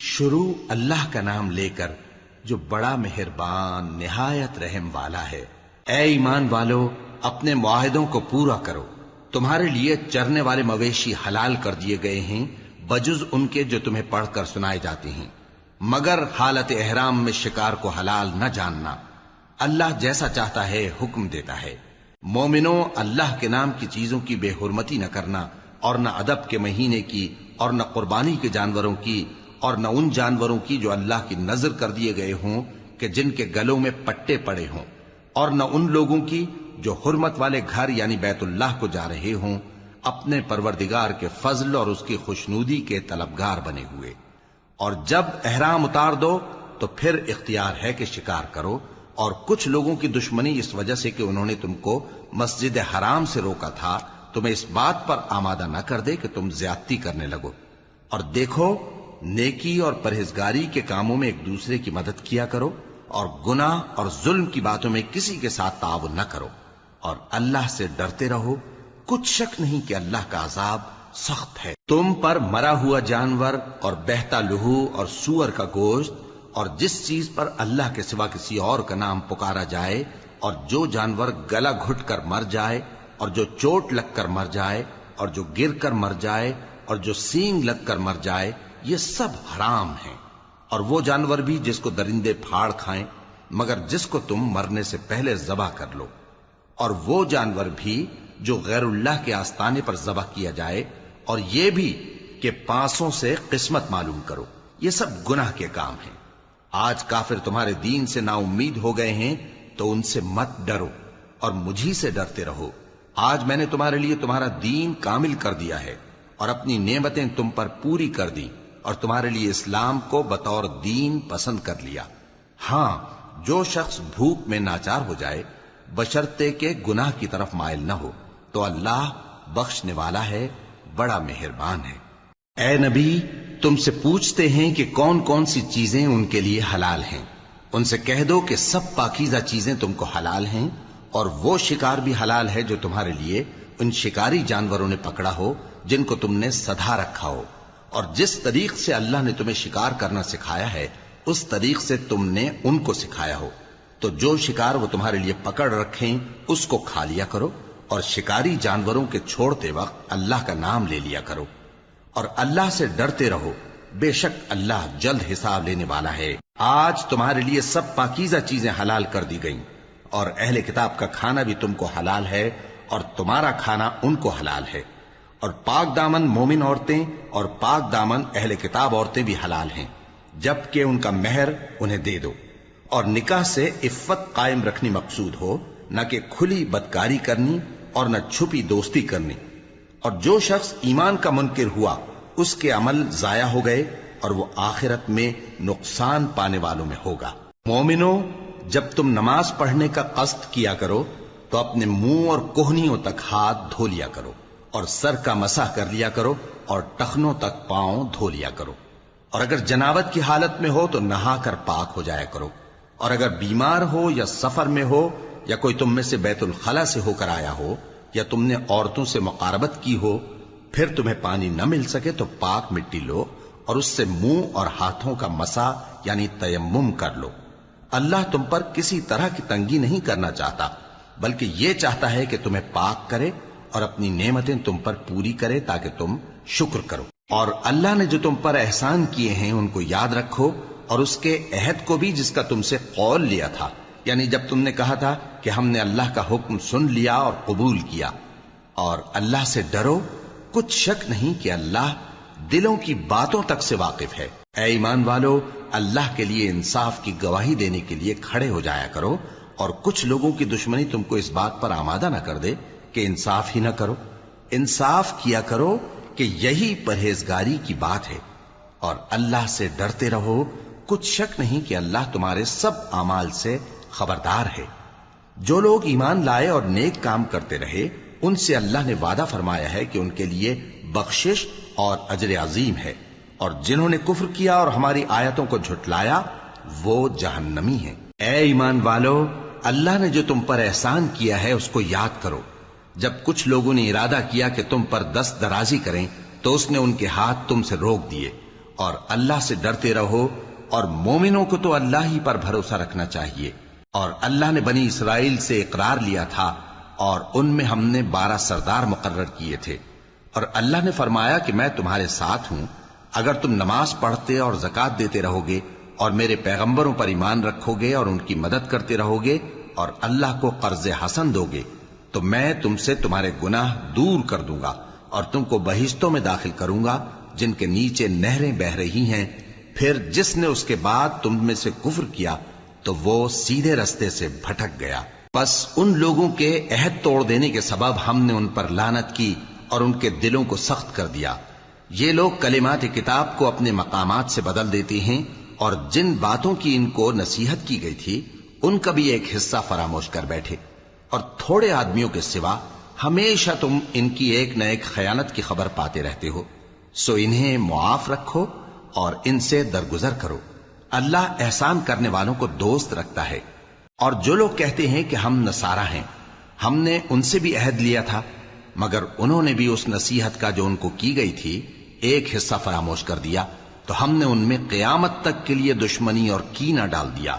شروع اللہ کا نام لے کر جو بڑا مہربان نہایت رحم والا ہے۔ اے ایمان والو، اپنے معاہدوں کو پورا کرو۔ تمہارے لیے چرنے والے مویشی حلال کر دیے گئے ہیں بجز ان کے جو تمہیں پڑھ کر سنائے جاتے ہیں، مگر حالت احرام میں شکار کو حلال نہ جاننا۔ اللہ جیسا چاہتا ہے حکم دیتا ہے۔ مومنوں، اللہ کے نام کی چیزوں کی بے حرمتی نہ کرنا، اور نہ ادب کے مہینے کی، اور نہ قربانی کے جانوروں کی، اور نہ ان جانوروں کی جو اللہ کی نذر کر دیے گئے ہوں کہ جن کے گلوں میں پٹے پڑے ہوں، اور نہ ان لوگوں کی جو حرمت والے گھر یعنی بیت اللہ کو جا رہے ہوں اپنے پروردگار کے فضل اور اس کی خوشنودی کے طلبگار بنے ہوئے۔ اور جب احرام اتار دو تو پھر اختیار ہے کہ شکار کرو، اور کچھ لوگوں کی دشمنی اس وجہ سے کہ انہوں نے تم کو مسجد حرام سے روکا تھا تمہیں اس بات پر آمادہ نہ کر دے کہ تم زیادتی کرنے لگو۔ اور دیکھو، نیکی اور پرہیزگاری کے کاموں میں ایک دوسرے کی مدد کیا کرو، اور گناہ اور ظلم کی باتوں میں کسی کے ساتھ تعاون نہ کرو، اور اللہ سے ڈرتے رہو۔ کچھ شک نہیں کہ اللہ کا عذاب سخت ہے۔ تم پر مرا ہوا جانور اور بہتا لہو اور سور کا گوشت اور جس چیز پر اللہ کے سوا کسی اور کا نام پکارا جائے، اور جو جانور گلا گھٹ کر مر جائے، اور جو چوٹ لگ کر مر جائے، اور جو گر کر مر جائے، اور جو سینگ لگ کر مر جائے، یہ سب حرام ہیں۔ اور وہ جانور بھی جس کو درندے پھاڑ کھائیں، مگر جس کو تم مرنے سے پہلے ذبح کر لو، اور وہ جانور بھی جو غیر اللہ کے آستانے پر ذبح کیا جائے، اور یہ بھی کہ پانسوں سے قسمت معلوم کرو۔ یہ سب گناہ کے کام ہیں۔ آج کافر تمہارے دین سے نا امید ہو گئے ہیں تو ان سے مت ڈرو اور مجھی سے ڈرتے رہو۔ آج میں نے تمہارے لیے تمہارا دین کامل کر دیا ہے اور اپنی نعمتیں تم پر پوری کر دی، اور تمہارے لیے اسلام کو بطور دین پسند کر لیا۔ ہاں، جو شخص بھوک میں ناچار ہو جائے بشرطے کہ گناہ کی طرف مائل نہ ہو تو اللہ بخشنے والا ہے، بڑا مہربان ہے۔ اے نبی، تم سے پوچھتے ہیں کہ کون کون سی چیزیں ان کے لیے حلال ہیں۔ ان سے کہہ دو کہ سب پاکیزہ چیزیں تم کو حلال ہیں، اور وہ شکار بھی حلال ہے جو تمہارے لیے ان شکاری جانوروں نے پکڑا ہو جن کو تم نے سدھا رکھا ہو، اور جس طریق سے اللہ نے تمہیں شکار کرنا سکھایا ہے اس طریق سے تم نے ان کو سکھایا ہو۔ تو جو شکار وہ تمہارے لیے پکڑ رکھیں اس کو کھا لیا کرو، اور شکاری جانوروں کے چھوڑتے وقت اللہ کا نام لے لیا کرو، اور اللہ سے ڈرتے رہو، بے شک اللہ جلد حساب لینے والا ہے۔ آج تمہارے لیے سب پاکیزہ چیزیں حلال کر دی گئیں، اور اہل کتاب کا کھانا بھی تم کو حلال ہے، اور تمہارا کھانا ان کو حلال ہے۔ اور پاک دامن مومن عورتیں اور پاک دامن اہل کتاب عورتیں بھی حلال ہیں، جبکہ ان کا مہر انہیں دے دو۔ اور نکاح سے عفت قائم رکھنی مقصود ہو، نہ کہ کھلی بدکاری کرنی اور نہ چھپی دوستی کرنی۔ اور جو شخص ایمان کا منکر ہوا اس کے عمل ضائع ہو گئے، اور وہ آخرت میں نقصان پانے والوں میں ہوگا۔ مومنوں، جب تم نماز پڑھنے کا قصد کیا کرو تو اپنے منہ اور کوہنیوں تک ہاتھ دھو لیا کرو، اور سر کا مسح کر لیا کرو، اور ٹخنوں تک پاؤں دھو لیا کرو۔ اور اگر جنابت کی حالت میں ہو تو نہا کر پاک ہو جایا کرو، اور اگر بیمار ہو یا سفر میں ہو، یا کوئی تم میں سے بیت الخلا سے ہو کر آیا ہو، یا تم نے عورتوں سے مقاربت کی ہو، پھر تمہیں پانی نہ مل سکے تو پاک مٹی لو اور اس سے منہ اور ہاتھوں کا مسح یعنی تیمم کر لو۔ اللہ تم پر کسی طرح کی تنگی نہیں کرنا چاہتا، بلکہ یہ چاہتا ہے کہ تمہیں پاک کرے اور اپنی نعمتیں تم پر پوری کرے تاکہ تم شکر کرو۔ اور اللہ نے جو تم پر احسان کیے ہیں ان کو یاد رکھو، اور اس کے عہد کو بھی جس کا تم سے قول لیا تھا، یعنی جب تم نے کہا تھا کہ ہم نے اللہ کا حکم سن لیا اور قبول کیا۔ اور اللہ سے ڈرو، کچھ شک نہیں کہ اللہ دلوں کی باتوں تک سے واقف ہے۔ اے ایمان والو، اللہ کے لیے انصاف کی گواہی دینے کے لیے کھڑے ہو جایا کرو، اور کچھ لوگوں کی دشمنی تم کو اس بات پر آمادہ نہ کر دے کہ انصاف ہی نہ کرو۔ انصاف کیا کرو کہ یہی پرہیزگاری کی بات ہے، اور اللہ سے ڈرتے رہو، کچھ شک نہیں کہ اللہ تمہارے سب اعمال سے خبردار ہے۔ جو لوگ ایمان لائے اور نیک کام کرتے رہے ان سے اللہ نے وعدہ فرمایا ہے کہ ان کے لیے بخشش اور اجر عظیم ہے، اور جنہوں نے کفر کیا اور ہماری آیتوں کو جھٹلایا وہ جہنمی ہیں۔ اے ایمان والو، اللہ نے جو تم پر احسان کیا ہے اس کو یاد کرو۔ جب کچھ لوگوں نے ارادہ کیا کہ تم پر دست درازی کریں تو اس نے ان کے ہاتھ تم سے روک دیے، اور اللہ سے ڈرتے رہو، اور مومنوں کو تو اللہ ہی پر بھروسہ رکھنا چاہیے۔ اور اللہ نے بنی اسرائیل سے اقرار لیا تھا، اور ان میں ہم نے 12 سردار مقرر کیے تھے، اور اللہ نے فرمایا کہ میں تمہارے ساتھ ہوں، اگر تم نماز پڑھتے اور زکوٰۃ دیتے رہو گے اور میرے پیغمبروں پر ایمان رکھو گے اور ان کی مدد کرتے رہو گے اور اللہ کو قرض حسن دو گے تو میں تم سے تمہارے گناہ دور کر دوں گا اور تم کو بہشتوں میں داخل کروں گا جن کے نیچے نہریں بہ رہی ہیں۔ پھر جس نے اس کے بعد تم میں سے کفر کیا تو وہ سیدھے رستے سے بھٹک گیا۔ پس ان لوگوں کے عہد توڑ دینے کے سبب ہم نے ان پر لعنت کی اور ان کے دلوں کو سخت کر دیا۔ یہ لوگ کلمات کتاب کو اپنے مقامات سے بدل دیتے ہیں، اور جن باتوں کی ان کو نصیحت کی گئی تھی ان کا بھی ایک حصہ فراموش کر بیٹھے، اور تھوڑے آدمیوں کے سوا ہمیشہ تم ان کی ایک نہ ایک خیانت کی خبر پاتے رہتے ہو، سو انہیں معاف رکھو اور ان سے درگزر کرو۔ اللہ احسان کرنے والوں کو دوست رکھتا ہے۔ اور جو لوگ کہتے ہیں کہ ہم نصارہ ہیں، ہم نے ان سے بھی عہد لیا تھا، مگر انہوں نے بھی اس نصیحت کا جو ان کو کی گئی تھی ایک حصہ فراموش کر دیا، تو ہم نے ان میں قیامت تک کے لیے دشمنی اور کینہ ڈال دیا،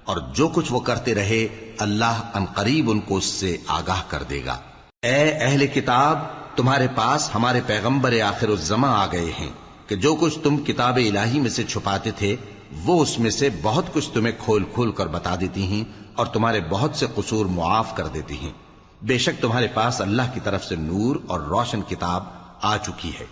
اور جو کچھ وہ کرتے رہے اللہ عنقریب ان کو اس سے آگاہ کر دے گا۔ اے اہل کتاب، تمہارے پاس ہمارے پیغمبر آخر الزماں آ گئے ہیں کہ جو کچھ تم کتاب الہی میں سے چھپاتے تھے وہ اس میں سے بہت کچھ تمہیں کھول کھول کر بتا دیتی ہیں اور تمہارے بہت سے قصور معاف کر دیتی ہیں۔ بے شک تمہارے پاس اللہ کی طرف سے نور اور روشن کتاب آ چکی ہے،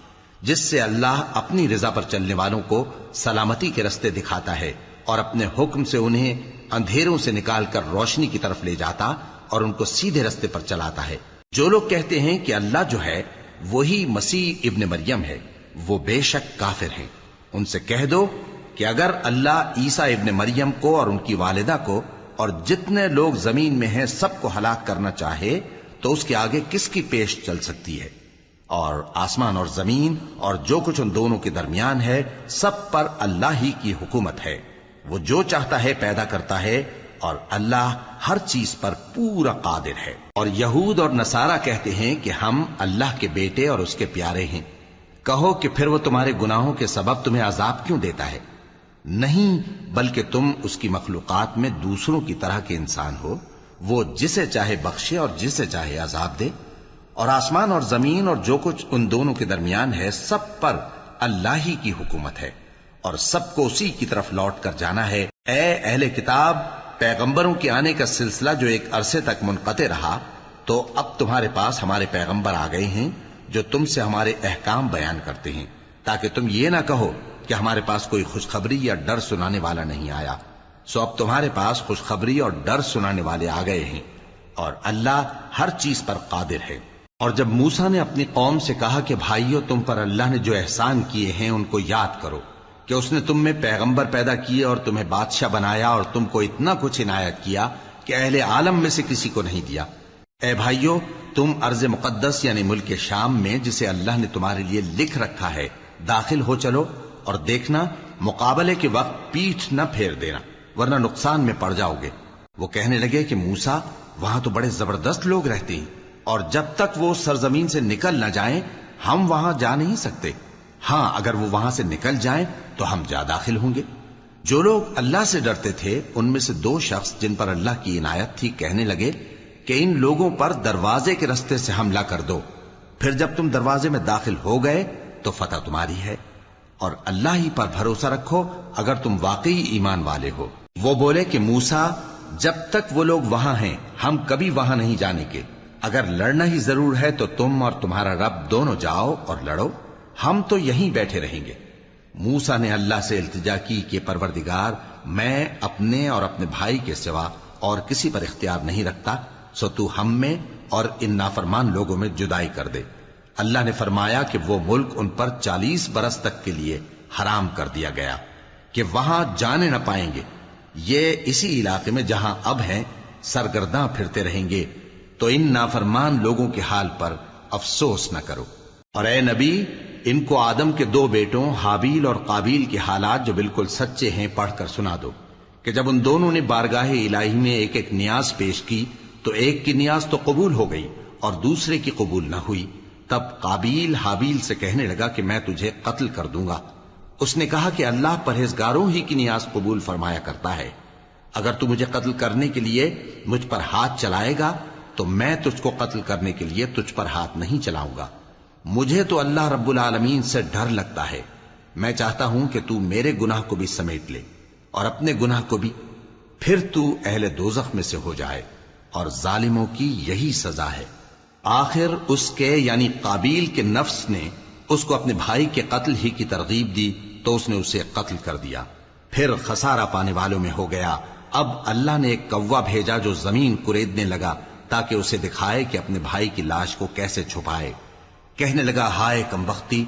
جس سے اللہ اپنی رضا پر چلنے والوں کو سلامتی کے رستے دکھاتا ہے اور اپنے حکم سے انہیں اندھیروں سے نکال کر روشنی کی طرف لے جاتا اور ان کو سیدھے رستے پر چلاتا ہے۔ جو لوگ کہتے ہیں کہ اللہ جو ہے وہی مسیح ابن مریم ہے، وہ بے شک کافر ہیں۔ ان سے کہہ دو کہ اگر اللہ عیسیٰ ابن مریم کو اور ان کی والدہ کو اور جتنے لوگ زمین میں ہیں سب کو ہلاک کرنا چاہے تو اس کے آگے کس کی پیش چل سکتی ہے؟ اور آسمان اور زمین اور جو کچھ ان دونوں کے درمیان ہے سب پر اللہ ہی کی حکومت ہے، وہ جو چاہتا ہے پیدا کرتا ہے، اور اللہ ہر چیز پر پورا قادر ہے۔ اور یہود اور نصارہ کہتے ہیں کہ ہم اللہ کے بیٹے اور اس کے پیارے ہیں۔ کہو کہ پھر وہ تمہارے گناہوں کے سبب تمہیں عذاب کیوں دیتا ہے؟ نہیں، بلکہ تم اس کی مخلوقات میں دوسروں کی طرح کے انسان ہو، وہ جسے چاہے بخشے اور جسے چاہے عذاب دے۔ اور آسمان اور زمین اور جو کچھ ان دونوں کے درمیان ہے سب پر اللہ ہی کی حکومت ہے، اور سب کو اسی کی طرف لوٹ کر جانا ہے۔ اے اہل کتاب، پیغمبروں کے آنے کا سلسلہ جو ایک عرصے تک منقطع رہا، تو اب تمہارے پاس ہمارے پیغمبر آ گئے ہیں جو تم سے ہمارے احکام بیان کرتے ہیں، تاکہ تم یہ نہ کہو کہ ہمارے پاس کوئی خوشخبری یا ڈر سنانے والا نہیں آیا۔ سو اب تمہارے پاس خوشخبری اور ڈر سنانے والے آ گئے ہیں، اور اللہ ہر چیز پر قادر ہے۔ اور جب موسیٰ نے اپنی قوم سے کہا کہ بھائیو، تم پر اللہ نے جو احسان کیے ہیں ان کو یاد کرو، کہ اس نے تم میں پیغمبر پیدا کیے اور تمہیں بادشاہ بنایا اور تم کو اتنا کچھ عنایت کیا کہ اہل عالم میں سے کسی کو نہیں دیا۔ اے بھائیو، تم ارض مقدس یعنی ملک شام میں جسے اللہ نے تمہارے لیے لکھ رکھا ہے داخل ہو چلو، اور دیکھنا مقابلے کے وقت پیٹھ نہ پھیر دینا ورنہ نقصان میں پڑ جاؤ گے۔ وہ کہنے لگے کہ موسیٰ، وہاں تو بڑے زبردست لوگ رہتے ہیں، اور جب تک وہ سرزمین سے نکل نہ جائیں ہم وہاں جا نہیں سکتے۔ ہاں، اگر وہ وہاں سے نکل جائیں تو ہم جا داخل ہوں گے۔ جو لوگ اللہ سے ڈرتے تھے ان میں سے 2 شخص جن پر اللہ کی عنایت تھی کہنے لگے کہ ان لوگوں پر دروازے کے رستے سے حملہ کر دو، پھر جب تم دروازے میں داخل ہو گئے تو فتح تمہاری ہے، اور اللہ ہی پر بھروسہ رکھو اگر تم واقعی ایمان والے ہو۔ وہ بولے کہ موسیٰ، جب تک وہ لوگ وہاں ہیں ہم کبھی وہاں نہیں جانے کے، اگر لڑنا ہی ضرور ہے تو تم اور تمہارا رب دونوں جاؤ اور لڑو، ہم تو یہیں بیٹھے رہیں گے۔ موسیٰ نے اللہ سے التجا کی کہ پروردگار، میں اپنے اور اپنے بھائی کے سوا اور کسی پر اختیار نہیں رکھتا، سو تو ہم میں اور ان نافرمان لوگوں میں جدائی کر دے۔ اللہ نے فرمایا کہ وہ ملک ان پر 40 برس تک کے لیے حرام کر دیا گیا کہ وہاں جانے نہ پائیں گے۔ یہ اسی علاقے میں جہاں اب ہیں سرگرداں پھرتے رہیں گے، تو ان نافرمان لوگوں کے حال پر افسوس نہ کرو۔ اور اے نبی، ان کو آدم کے 2 بیٹوں حابیل اور قابیل کے حالات جو بالکل سچے ہیں پڑھ کر سنا دو، کہ جب ان دونوں نے بارگاہ الہی میں ایک ایک نیاز پیش کی تو ایک کی نیاز تو قبول ہو گئی اور دوسرے کی قبول نہ ہوئی۔ تب قابیل حابیل سے کہنے لگا کہ میں تجھے قتل کر دوں گا، اس نے کہا کہ اللہ پرہیزگاروں ہی کی نیاز قبول فرمایا کرتا ہے. اگر تو مجھے قتل کرنے کے لیے مجھ پر ہاتھ چلائے گا تو میں تجھ کو قتل کرنے کے لیے تجھ پر ہاتھ نہیں چلاؤں گا. مجھے تو اللہ رب العالمین سے ڈر لگتا ہے. میں چاہتا ہوں کہ تو میرے گناہ کو بھی سمیٹ لے اور اپنے گناہ کو بھی، پھر تو اہل دوزخ میں سے ہو جائے، اور ظالموں کی یہی سزا ہے. آخر اس کے یعنی قابیل کے نفس نے اس کو اپنے بھائی کے قتل ہی کی ترغیب دی تو اس نے اسے قتل کر دیا. پھر خسارہ پانے والوں میں ہو گیا. اب اللہ نے ایک کوا بھیجا جو زمین کریدنے لگا تاکہ اسے دکھائے کہ اپنے بھائی کی لاش کو کیسے چھپائے. کہنے لگا، ہائے کمبختی،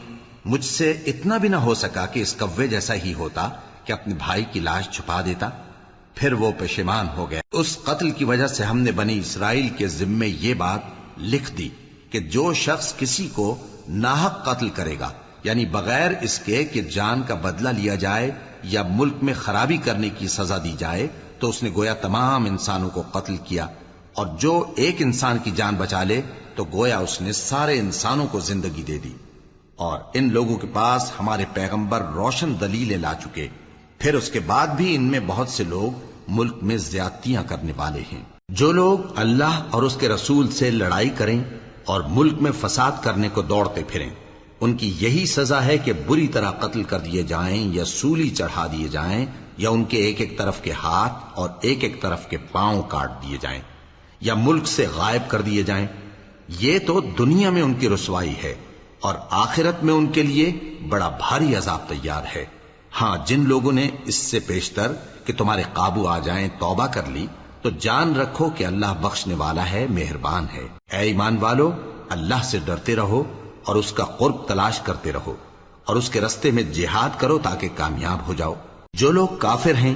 مجھ سے اتنا بھی نہ ہو سکا کہ اس کوے جیسا ہی ہوتا کہ اپنے بھائی کی لاش چھپا دیتا. پھر وہ پشیمان ہو گیا. اس قتل کی وجہ سے ہم نے بنی اسرائیل کے ذمے یہ بات لکھ دی کہ جو شخص کسی کو ناحق قتل کرے گا، یعنی بغیر اس کے کہ جان کا بدلہ لیا جائے یا ملک میں خرابی کرنے کی سزا دی جائے، تو اس نے گویا تمام انسانوں کو قتل کیا. اور جو ایک انسان کی جان بچا لے تو گویا اس نے سارے انسانوں کو زندگی دے دی. اور ان لوگوں کے پاس ہمارے پیغمبر روشن دلیلیں لا چکے، پھر اس کے بعد بھی ان میں بہت سے لوگ ملک میں زیادتیاں کرنے والے ہیں. جو لوگ اللہ اور اس کے رسول سے لڑائی کریں اور ملک میں فساد کرنے کو دوڑتے پھریں، ان کی یہی سزا ہے کہ بری طرح قتل کر دیے جائیں یا سولی چڑھا دیے جائیں، یا ان کے ایک ایک طرف کے ہاتھ اور ایک ایک طرف کے پاؤں کاٹ دیے جائیں، یا ملک سے غائب کر دیے جائیں. یہ تو دنیا میں ان کی رسوائی ہے، اور آخرت میں ان کے لیے بڑا بھاری عذاب تیار ہے. ہاں، جن لوگوں نے اس سے پیشتر کہ تمہارے قابو آ جائیں توبہ کر لی تو جان رکھو کہ اللہ بخشنے والا ہے، مہربان ہے. اے ایمان والو، اللہ سے ڈرتے رہو اور اس کا قرب تلاش کرتے رہو، اور اس کے رستے میں جہاد کرو تاکہ کامیاب ہو جاؤ. جو لوگ کافر ہیں،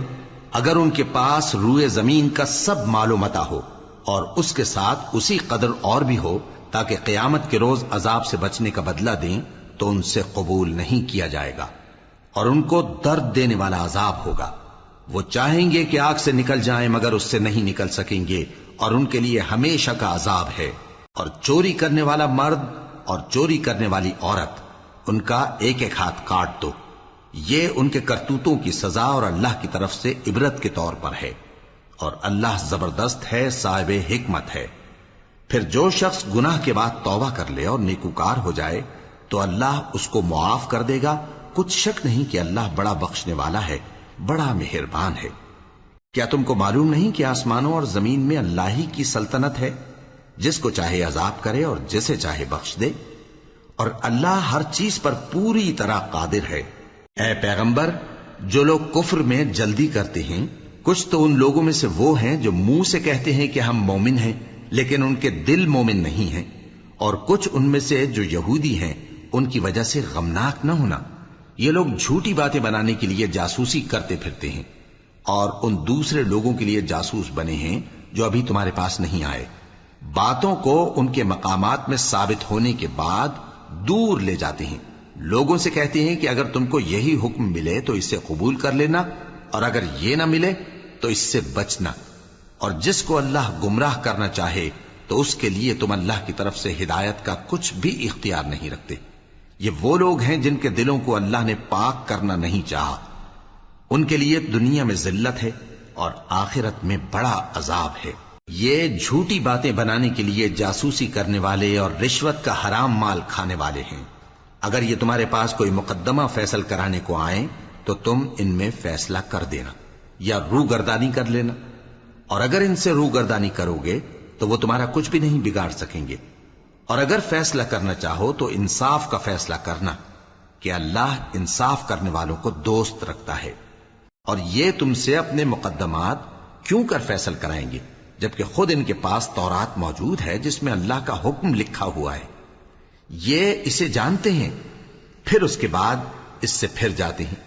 اگر ان کے پاس روئے زمین کا سب مال و متاع ہو اور اس کے ساتھ اسی قدر اور بھی ہو تاکہ قیامت کے روز عذاب سے بچنے کا بدلہ دیں، تو ان سے قبول نہیں کیا جائے گا، اور ان کو درد دینے والا عذاب ہوگا. وہ چاہیں گے کہ آگ سے نکل جائیں مگر اس سے نہیں نکل سکیں گے، اور ان کے لیے ہمیشہ کا عذاب ہے. اور چوری کرنے والا مرد اور چوری کرنے والی عورت، ان کا ایک ایک ہاتھ کاٹ دو. یہ ان کے کرتوتوں کی سزا اور اللہ کی طرف سے عبرت کے طور پر ہے، اور اللہ زبردست ہے، صاحب حکمت ہے. پھر جو شخص گناہ کے بعد توبہ کر لے اور نیکوکار ہو جائے تو اللہ اس کو معاف کر دے گا. کچھ شک نہیں کہ اللہ بڑا بخشنے والا ہے، بڑا مہربان ہے. کیا تم کو معلوم نہیں کہ آسمانوں اور زمین میں اللہ ہی کی سلطنت ہے، جس کو چاہے عذاب کرے اور جسے چاہے بخش دے، اور اللہ ہر چیز پر پوری طرح قادر ہے. اے پیغمبر، جو لوگ کفر میں جلدی کرتے ہیں، کچھ تو ان لوگوں میں سے وہ ہیں جو منہ سے کہتے ہیں کہ ہم مومن ہیں لیکن ان کے دل مومن نہیں ہیں، اور کچھ ان میں سے جو یہودی ہیں، ان کی وجہ سے غمناک نہ ہونا. یہ لوگ جھوٹی باتیں بنانے کے لیے جاسوسی کرتے پھرتے ہیں، اور ان دوسرے لوگوں کے لیے جاسوس بنے ہیں جو ابھی تمہارے پاس نہیں آئے. باتوں کو ان کے مقامات میں ثابت ہونے کے بعد دور لے جاتے ہیں. لوگوں سے کہتے ہیں کہ اگر تم کو یہی حکم ملے تو اسے قبول کر لینا، اور اگر یہ نہ ملے تو اس سے بچنا. اور جس کو اللہ گمراہ کرنا چاہے تو اس کے لیے تم اللہ کی طرف سے ہدایت کا کچھ بھی اختیار نہیں رکھتے. یہ وہ لوگ ہیں جن کے دلوں کو اللہ نے پاک کرنا نہیں چاہا. ان کے لیے دنیا میں ذلت ہے اور آخرت میں بڑا عذاب ہے. یہ جھوٹی باتیں بنانے کے لیے جاسوسی کرنے والے اور رشوت کا حرام مال کھانے والے ہیں. اگر یہ تمہارے پاس کوئی مقدمہ فیصل کرانے کو آئیں تو تم ان میں فیصلہ کر دینا یا روگردانی کر لینا، اور اگر ان سے روگردانی کرو گے تو وہ تمہارا کچھ بھی نہیں بگاڑ سکیں گے. اور اگر فیصلہ کرنا چاہو تو انصاف کا فیصلہ کرنا، کہ اللہ انصاف کرنے والوں کو دوست رکھتا ہے. اور یہ تم سے اپنے مقدمات کیوں کر فیصل کرائیں گے جبکہ خود ان کے پاس تورات موجود ہے جس میں اللہ کا حکم لکھا ہوا ہے. یہ اسے جانتے ہیں، پھر اس کے بعد اس سے پھر جاتے ہیں،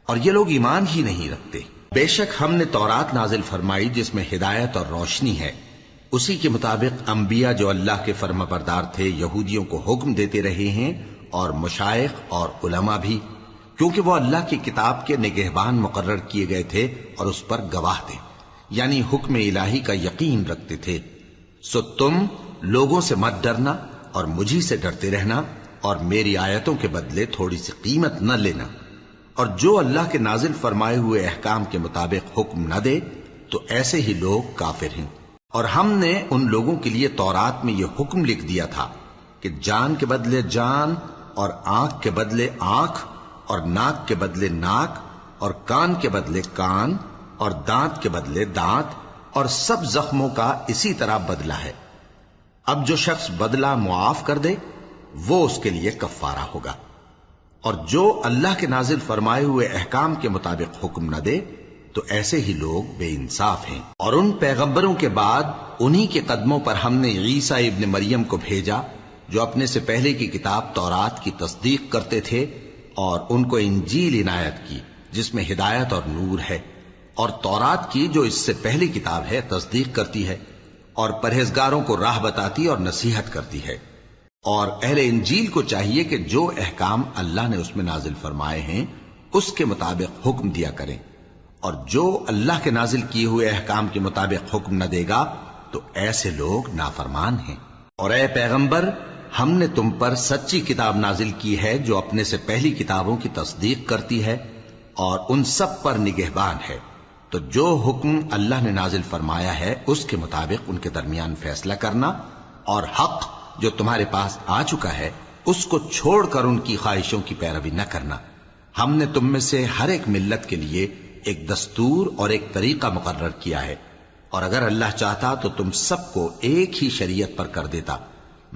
اور یہ لوگ ایمان ہی نہیں رکھتے. بے شک ہم نے تورات نازل فرمائی جس میں ہدایت اور روشنی ہے. اسی کے مطابق انبیاء جو اللہ کے فرما بردار تھے یہودیوں کو حکم دیتے رہے ہیں، اور مشائخ اور علماء بھی، کیونکہ وہ اللہ کی کتاب کے نگہبان مقرر کیے گئے تھے اور اس پر گواہ تھے، یعنی حکم الہی کا یقین رکھتے تھے. سو تم لوگوں سے مت ڈرنا اور مجھی سے ڈرتے رہنا، اور میری آیتوں کے بدلے تھوڑی سی قیمت نہ لینا. اور جو اللہ کے نازل فرمائے ہوئے احکام کے مطابق حکم نہ دے تو ایسے ہی لوگ کافر ہیں۔ اور ہم نے ان لوگوں کے لیے تورات میں یہ حکم لکھ دیا تھا کہ جان کے بدلے جان، اور آنکھ کے بدلے آنکھ، اور ناک کے بدلے ناک، اور کان کے بدلے کان، اور دانت کے بدلے دانت، اور سب زخموں کا اسی طرح بدلہ ہے۔ اب جو شخص بدلہ معاف کر دے وہ اس کے لیے کفارہ ہوگا، اور جو اللہ کے نازل فرمائے ہوئے احکام کے مطابق حکم نہ دے تو ایسے ہی لوگ بے انصاف ہیں۔ اور ان پیغمبروں کے بعد انہی کے قدموں پر ہم نے عیسیٰ ابن مریم کو بھیجا جو اپنے سے پہلے کی کتاب تورات کی تصدیق کرتے تھے، اور ان کو انجیل عنایت کی جس میں ہدایت اور نور ہے، اور تورات کی جو اس سے پہلی کتاب ہے تصدیق کرتی ہے، اور پرہیزگاروں کو راہ بتاتی اور نصیحت کرتی ہے۔ اور اہل انجیل کو چاہیے کہ جو احکام اللہ نے اس میں نازل فرمائے ہیں اس کے مطابق حکم دیا کریں، اور جو اللہ کے نازل کیے ہوئے احکام کے مطابق حکم نہ دے گا تو ایسے لوگ نافرمان ہیں۔ اور اے پیغمبر، ہم نے تم پر سچی کتاب نازل کی ہے جو اپنے سے پہلی کتابوں کی تصدیق کرتی ہے اور ان سب پر نگہبان ہے، تو جو حکم اللہ نے نازل فرمایا ہے اس کے مطابق ان کے درمیان فیصلہ کرنا، اور حق جو تمہارے پاس آ چکا ہے اس کو چھوڑ کر ان کی خواہشوں کی پیروی نہ کرنا۔ ہم نے تم میں سے ہر ایک ملت کے لیے ایک دستور اور ایک طریقہ مقرر کیا ہے، اور اگر اللہ چاہتا تو تم سب کو ایک ہی شریعت پر کر دیتا،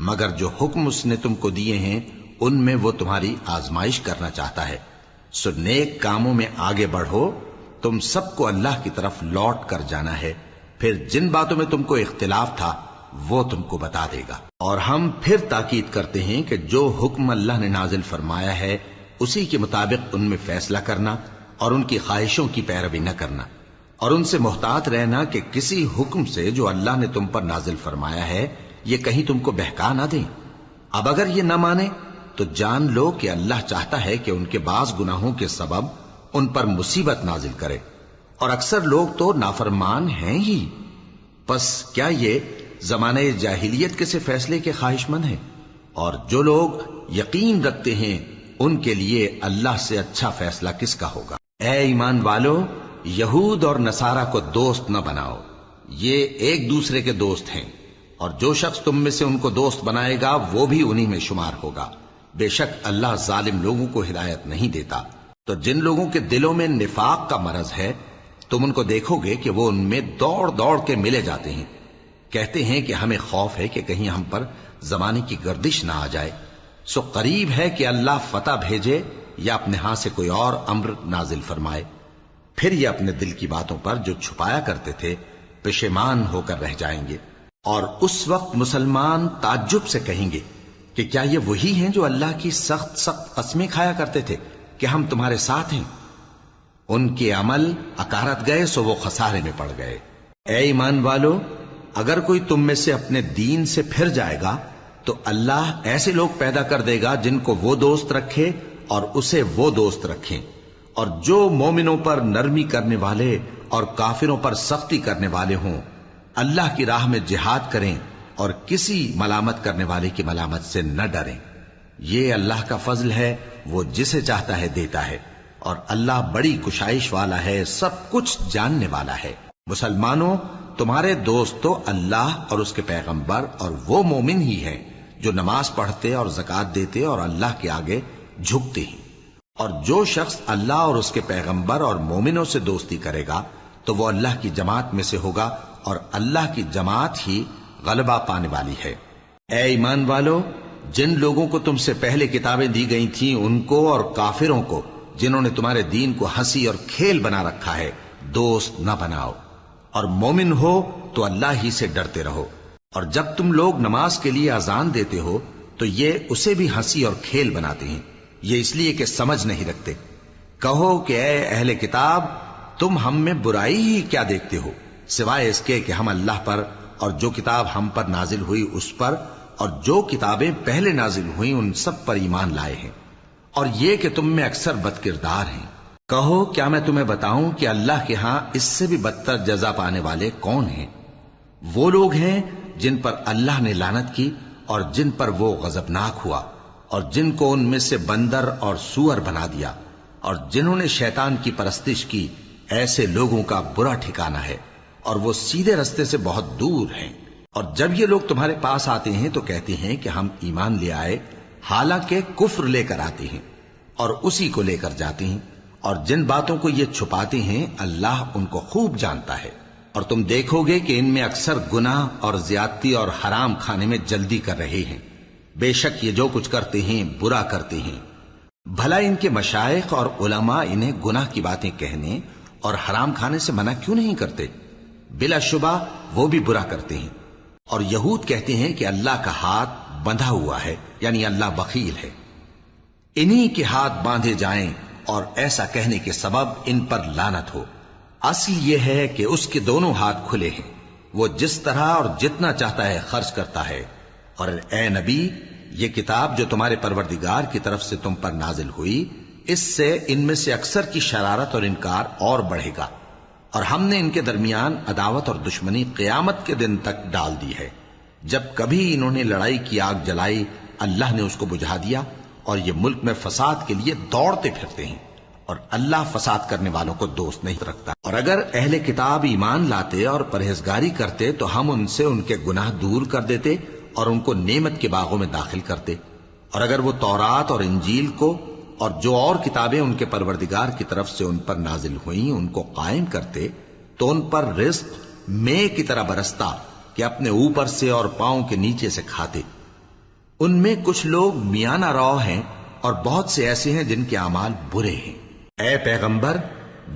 مگر جو حکم اس نے تم کو دیے ہیں ان میں وہ تمہاری آزمائش کرنا چاہتا ہے۔ سو نیک کاموں میں آگے بڑھو، تم سب کو اللہ کی طرف لوٹ کر جانا ہے، پھر جن باتوں میں تم کو اختلاف تھا وہ تم کو بتا دے گا۔ اور ہم پھر تاکید کرتے ہیں کہ جو حکم اللہ نے نازل فرمایا ہے اسی کے مطابق ان میں فیصلہ کرنا اور ان کی خواہشوں کی پیروی نہ کرنا، اور ان سے محتاط رہنا کہ کسی حکم سے جو اللہ نے تم پر نازل فرمایا ہے یہ کہیں تم کو بہکا نہ دیں۔ اب اگر یہ نہ مانے تو جان لو کہ اللہ چاہتا ہے کہ ان کے بعض گناہوں کے سبب ان پر مصیبت نازل کرے، اور اکثر لوگ تو نافرمان ہیں ہی۔ پس کیا یہ زمانہ جاہلیت کے سے فیصلے کے خواہش مند ہیں؟ اور جو لوگ یقین رکھتے ہیں ان کے لیے اللہ سے اچھا فیصلہ کس کا ہوگا؟ اے ایمان والو، یہود اور نصارہ کو دوست نہ بناؤ، یہ ایک دوسرے کے دوست ہیں، اور جو شخص تم میں سے ان کو دوست بنائے گا وہ بھی انہی میں شمار ہوگا۔ بے شک اللہ ظالم لوگوں کو ہدایت نہیں دیتا۔ تو جن لوگوں کے دلوں میں نفاق کا مرض ہے تم ان کو دیکھو گے کہ وہ ان میں دوڑ دوڑ کے ملے جاتے ہیں، کہتے ہیں کہ ہمیں خوف ہے کہ کہیں ہم پر زمانے کی گردش نہ آ جائے۔ سو قریب ہے کہ اللہ فتح بھیجے یا اپنے ہاں سے کوئی اور امر نازل فرمائے، پھر یہ اپنے دل کی باتوں پر جو چھپایا کرتے تھے پشیمان ہو کر رہ جائیں گے۔ اور اس وقت مسلمان تعجب سے کہیں گے کہ کیا یہ وہی ہیں جو اللہ کی سخت سخت قسمیں کھایا کرتے تھے کہ ہم تمہارے ساتھ ہیں؟ ان کے عمل اکارت گئے سو وہ خسارے میں پڑ گئے۔ اے ایمان والو، اگر کوئی تم میں سے اپنے دین سے پھر جائے گا تو اللہ ایسے لوگ پیدا کر دے گا جن کو وہ دوست رکھے اور اسے وہ دوست رکھیں، اور جو مومنوں پر نرمی کرنے والے اور کافروں پر سختی کرنے والے ہوں، اللہ کی راہ میں جہاد کریں اور کسی ملامت کرنے والے کی ملامت سے نہ ڈریں۔ یہ اللہ کا فضل ہے، وہ جسے چاہتا ہے دیتا ہے، اور اللہ بڑی کشائش والا ہے، سب کچھ جاننے والا ہے۔ مسلمانوں، تمہارے دوست تو اللہ اور اس کے پیغمبر اور وہ مومن ہی ہیں جو نماز پڑھتے اور زکوٰۃ دیتے اور اللہ کے آگے جھکتے ہیں۔ اور جو شخص اللہ اور اس کے پیغمبر اور مومنوں سے دوستی کرے گا تو وہ اللہ کی جماعت میں سے ہوگا، اور اللہ کی جماعت ہی غلبہ پانے والی ہے۔ اے ایمان والو، جن لوگوں کو تم سے پہلے کتابیں دی گئی تھیں ان کو اور کافروں کو جنہوں نے تمہارے دین کو ہنسی اور کھیل بنا رکھا ہے دوست نہ بناؤ، اور مومن ہو تو اللہ ہی سے ڈرتے رہو۔ اور جب تم لوگ نماز کے لیے اذان دیتے ہو تو یہ اسے بھی ہنسی اور کھیل بناتے ہیں، یہ اس لیے کہ سمجھ نہیں رکھتے۔ کہو کہ اے اہل کتاب، تم ہم میں برائی ہی کیا دیکھتے ہو، سوائے اس کے کہ ہم اللہ پر اور جو کتاب ہم پر نازل ہوئی اس پر اور جو کتابیں پہلے نازل ہوئیں ان سب پر ایمان لائے ہیں، اور یہ کہ تم میں اکثر بد کردار ہیں۔ کہو کیا میں تمہیں بتاؤں کہ اللہ کے ہاں اس سے بھی بدتر جزا پانے والے کون ہیں؟ وہ لوگ ہیں جن پر اللہ نے لعنت کی اور جن پر وہ غضبناک ہوا، اور جن کو ان میں سے بندر اور سور بنا دیا، اور جنہوں نے شیطان کی پرستش کی ایسے لوگوں کا برا ٹھکانہ ہے، اور وہ سیدھے رستے سے بہت دور ہیں۔ اور جب یہ لوگ تمہارے پاس آتے ہیں تو کہتے ہیں کہ ہم ایمان لے آئے، حالانکہ کفر لے کر آتے ہیں اور اسی کو لے کر جاتے ہیں، اور جن باتوں کو یہ چھپاتے ہیں اللہ ان کو خوب جانتا ہے۔ اور تم دیکھو گے کہ ان میں اکثر گناہ اور زیادتی اور حرام کھانے میں جلدی کر رہے ہیں، بے شک یہ جو کچھ کرتے ہیں برا کرتے ہیں۔ بھلا ان کے مشائخ اور علماء انہیں گناہ کی باتیں کہنے اور حرام کھانے سے منع کیوں نہیں کرتے؟ بلا شبہ وہ بھی برا کرتے ہیں۔ اور یہود کہتے ہیں کہ اللہ کا ہاتھ بندھا ہوا ہے، یعنی اللہ بخیل ہے، انہی کے ہاتھ باندھے جائیں، اور ایسا کہنے کے سبب ان پر لعنت ہو۔ اصل یہ ہے کہ اس کے دونوں ہاتھ کھلے ہیں، وہ جس طرح اور جتنا چاہتا ہے خرچ کرتا ہے۔ اور اے نبی، یہ کتاب جو تمہارے پروردگار کی طرف سے تم پر نازل ہوئی، اس سے ان میں سے اکثر کی شرارت اور انکار اور بڑھے گا، اور ہم نے ان کے درمیان عداوت اور دشمنی قیامت کے دن تک ڈال دی ہے۔ جب کبھی انہوں نے لڑائی کی آگ جلائی، اللہ نے اس کو بجھا دیا، اور یہ ملک میں فساد کے لیے دوڑتے پھرتے ہیں، اور اللہ فساد کرنے والوں کو دوست نہیں رکھتا۔ اور اگر اہل کتاب ایمان لاتے اور پرہیزگاری کرتے تو ہم ان سے ان کے گناہ دور کر دیتے اور ان کو نعمت کے باغوں میں داخل کرتے۔ اور اگر وہ تورات اور انجیل کو اور جو اور کتابیں ان کے پروردگار کی طرف سے ان پر نازل ہوئیں ان کو قائم کرتے تو ان پر رزق مے کی طرح برستا کہ اپنے اوپر سے اور پاؤں کے نیچے سے کھاتے۔ ان میں کچھ لوگ میانہ رو ہیں اور بہت سے ایسے ہیں جن کے اعمال برے ہیں۔ اے پیغمبر،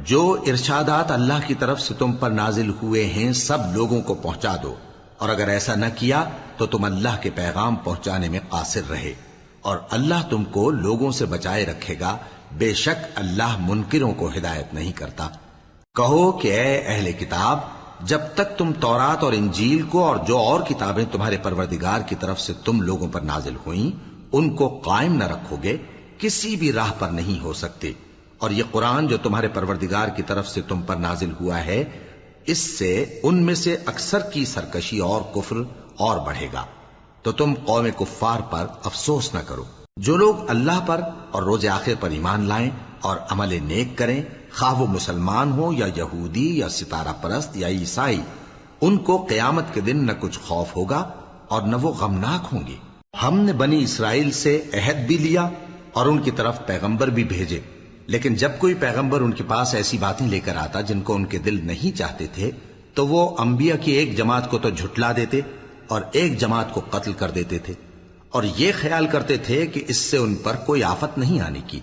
جو ارشادات اللہ کی طرف سے تم پر نازل ہوئے ہیں سب لوگوں کو پہنچا دو، اور اگر ایسا نہ کیا تو تم اللہ کے پیغام پہنچانے میں قاصر رہے، اور اللہ تم کو لوگوں سے بچائے رکھے گا، بے شک اللہ منکروں کو ہدایت نہیں کرتا۔ کہو کہ اے اہل کتاب، جب تک تم تورات اور انجیل کو اور جو اور کتابیں تمہارے پروردگار کی طرف سے تم لوگوں پر نازل ہوئیں ان کو قائم نہ رکھو گے، کسی بھی راہ پر نہیں ہو سکتے۔ اور یہ قرآن جو تمہارے پروردگار کی طرف سے تم پر نازل ہوا ہے، اس سے ان میں سے اکثر کی سرکشی اور کفر اور بڑھے گا، تو تم قوم کفار پر افسوس نہ کرو۔ جو لوگ اللہ پر اور روز آخر پر ایمان لائیں اور عمل نیک کریں، خواہ وہ مسلمان ہو یا یہودی یا ستارہ پرست یا عیسائی، ان کو قیامت کے دن نہ کچھ خوف ہوگا اور نہ وہ غمناک ہوں گے۔ ہم نے بنی اسرائیل سے عہد بھی لیا اور ان کی طرف پیغمبر بھی بھیجے، لیکن جب کوئی پیغمبر ان کے پاس ایسی باتیں لے کر آتا جن کو ان کے دل نہیں چاہتے تھے تو وہ انبیاء کی ایک جماعت کو تو جھٹلا دیتے اور ایک جماعت کو قتل کر دیتے تھے، اور یہ خیال کرتے تھے کہ اس سے ان پر کوئی آفت نہیں آنے کی،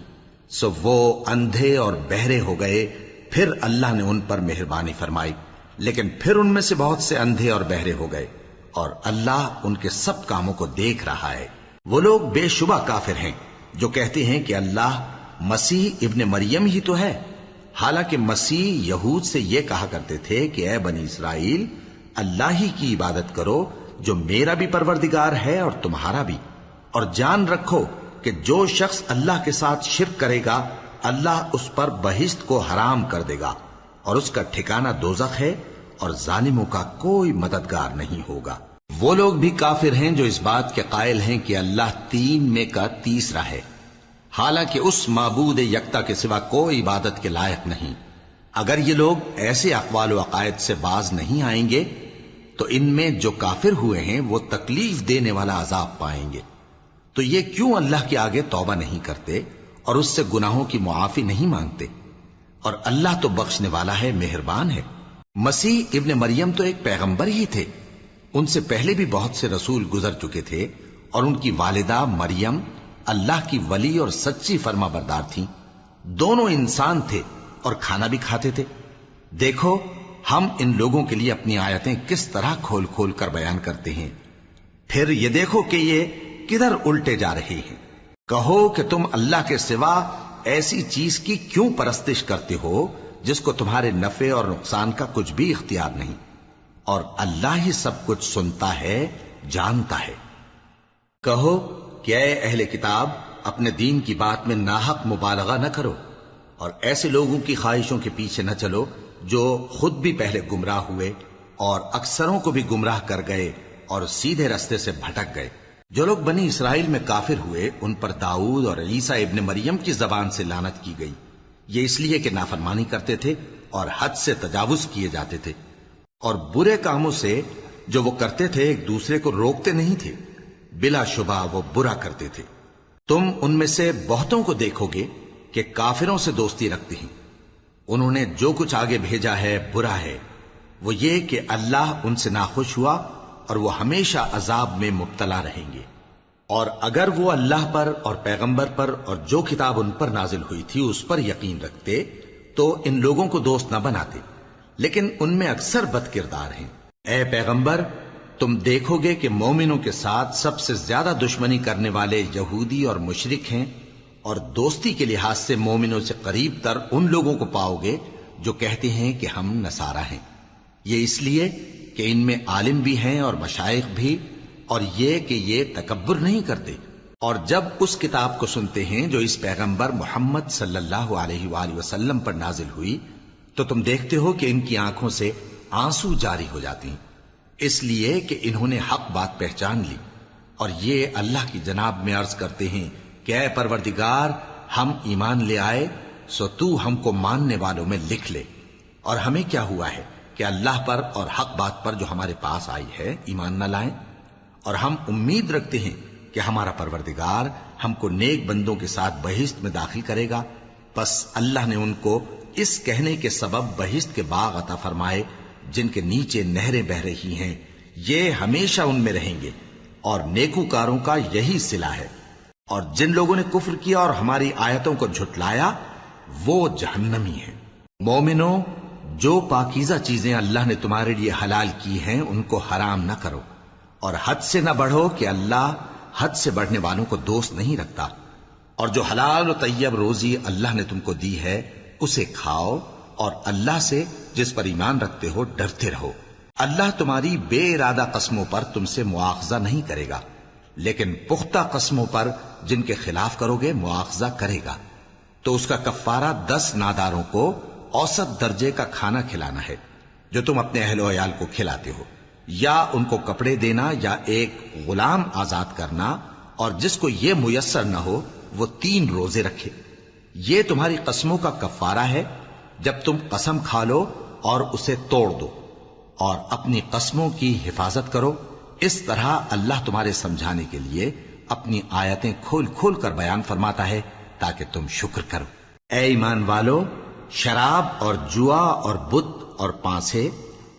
سو وہ اندھے اور بہرے ہو گئے۔ پھر اللہ نے ان پر مہربانی فرمائی، لیکن پھر ان میں سے بہت سے اندھے اور بہرے ہو گئے، اور اللہ ان کے سب کاموں کو دیکھ رہا ہے۔ وہ لوگ بے شبہ کافر ہیں جو کہتے ہیں کہ اللہ مسیح ابن مریم ہی تو ہے، حالانکہ مسیح یہود سے یہ کہا کرتے تھے کہ اے بنی اسرائیل، اللہ ہی کی عبادت کرو جو میرا بھی پروردگار ہے اور تمہارا بھی، اور جان رکھو کہ جو شخص اللہ کے ساتھ شرک کرے گا اللہ اس پر بہشت کو حرام کر دے گا، اور اس کا ٹھکانہ دوزخ ہے، اور ظالموں کا کوئی مددگار نہیں ہوگا۔ وہ لوگ بھی کافر ہیں جو اس بات کے قائل ہیں کہ اللہ تین میں کا تیسرا ہے، حالانکہ اس معبود یکتا کے سوا کوئی عبادت کے لائق نہیں۔ اگر یہ لوگ ایسے اقوال و عقائد سے باز نہیں آئیں گے تو ان میں جو کافر ہوئے ہیں وہ تکلیف دینے والا عذاب پائیں گے۔ تو یہ کیوں اللہ کے آگے توبہ نہیں کرتے اور اس سے گناہوں کی معافی نہیں مانگتے؟ اور اللہ تو بخشنے والا ہے، مہربان ہے۔ مسیح ابن مریم تو ایک پیغمبر ہی تھے، ان سے پہلے بھی بہت سے رسول گزر چکے تھے، اور ان کی والدہ مریم اللہ کی ولی اور سچی فرما بردار تھیں۔ دونوں انسان تھے اور کھانا بھی کھاتے تھے۔ دیکھو ہم ان لوگوں کے لیے اپنی آیتیں کس طرح کھول کھول کر بیان کرتے ہیں، پھر یہ دیکھو کہ یہ کدھر الٹے جا رہے ہیں۔ کہو کہ تم اللہ کے سوا ایسی چیز کی کیوں پرستش کرتے ہو جس کو تمہارے نفع اور نقصان کا کچھ بھی اختیار نہیں، اور اللہ ہی سب کچھ سنتا ہے، جانتا ہے۔ کہو کہ اے اہل کتاب، اپنے دین کی بات میں ناحق مبالغہ نہ کرو، اور ایسے لوگوں کی خواہشوں کے پیچھے نہ چلو جو خود بھی پہلے گمراہ ہوئے اور اکثروں کو بھی گمراہ کر گئے اور سیدھے رستے سے بھٹک گئے۔ جو لوگ بنی اسرائیل میں کافر ہوئے ان پر داؤد اور عیسیٰ ابن مریم کی زبان سے لعنت کی گئی، یہ اس لیے کہ نافرمانی کرتے تھے اور حد سے تجاوز کیے جاتے تھے، اور برے کاموں سے جو وہ کرتے تھے ایک دوسرے کو روکتے نہیں تھے، بلا شبہ وہ برا کرتے تھے۔ تم ان میں سے بہتوں کو دیکھو گے کہ کافروں سے دوستی رکھتے ہیں، انہوں نے جو کچھ آگے بھیجا ہے برا ہے، وہ یہ کہ اللہ ان سے ناخوش ہوا اور وہ ہمیشہ عذاب میں مبتلا رہیں گے۔ اور اگر وہ اللہ پر اور پیغمبر پر اور جو کتاب ان پر نازل ہوئی تھی اس پر یقین رکھتے تو ان لوگوں کو دوست نہ بناتے، لیکن ان میں اکثر بد کردار ہیں۔ اے پیغمبر، تم دیکھو گے کہ مومنوں کے ساتھ سب سے زیادہ دشمنی کرنے والے یہودی اور مشرک ہیں، اور دوستی کے لحاظ سے مومنوں سے قریب تر ان لوگوں کو پاؤ گے جو کہتے ہیں کہ ہم نصارہ ہیں۔ یہ اس لیے کہ ان میں عالم بھی ہیں اور مشائخ بھی، اور یہ کہ یہ تکبر نہیں کرتے۔ اور جب اس کتاب کو سنتے ہیں جو اس پیغمبر محمد صلی اللہ علیہ وآلہ وسلم پر نازل ہوئی تو تم دیکھتے ہو کہ ان کی آنکھوں سے آنسو جاری ہو جاتی ہیں، اس لیے کہ انہوں نے حق بات پہچان لی، اور یہ اللہ کی جناب میں عرض کرتے ہیں کہ اے پروردگار، ہم ایمان لے آئے سو تو ہم کو ماننے والوں میں لکھ لے۔ اور ہمیں کیا ہوا ہے کہ اللہ پر اور حق بات پر جو ہمارے پاس آئی ہے ایمان نہ لائیں؟ اور ہم امید رکھتے ہیں کہ ہمارا پروردگار ہم کو نیک بندوں کے ساتھ بہشت میں داخل کرے گا۔ پس اللہ نے ان کو اس کہنے کے سبب بہشت کے باغ عطا فرمائے جن کے نیچے نہریں بہ رہی ہیں، یہ ہمیشہ ان میں رہیں گے، اور نیکوکاروں کا یہی صلہ ہے۔ اور جن لوگوں نے کفر کیا اور ہماری آیتوں کو جھٹلایا وہ جہنمی ہیں۔ مومنوں، جو پاکیزہ چیزیں اللہ نے تمہارے لیے حلال کی ہیں ان کو حرام نہ کرو، اور حد سے نہ بڑھو کہ اللہ حد سے بڑھنے والوں کو دوست نہیں رکھتا۔ اور جو حلال و طیب روزی اللہ نے تم کو دی ہے اسے کھاؤ، اور اللہ سے جس پر ایمان رکھتے ہو ڈرتے رہو۔ اللہ تمہاری بے ارادہ قسموں پر تم سے مواخذہ نہیں کرے گا، لیکن پختہ قسموں پر جن کے خلاف کرو گے مواخذہ کرے گا۔ تو اس کا کفارہ 10 ناداروں کو اوسط درجے کا کھانا کھلانا ہے جو تم اپنے اہل و عیال کو کھلاتے ہو، یا ان کو کپڑے دینا یا ایک غلام آزاد کرنا، اور جس کو یہ میسر نہ ہو وہ 3 روزے رکھے۔ یہ تمہاری قسموں کا کفارہ ہے جب تم قسم کھا لو اور اسے توڑ دو، اور اپنی قسموں کی حفاظت کرو۔ اس طرح اللہ تمہارے سمجھانے کے لیے اپنی آیتیں کھول کھول کر بیان فرماتا ہے تاکہ تم شکر کرو۔ اے ایمان والو، شراب اور جوا اور بت اور پانسے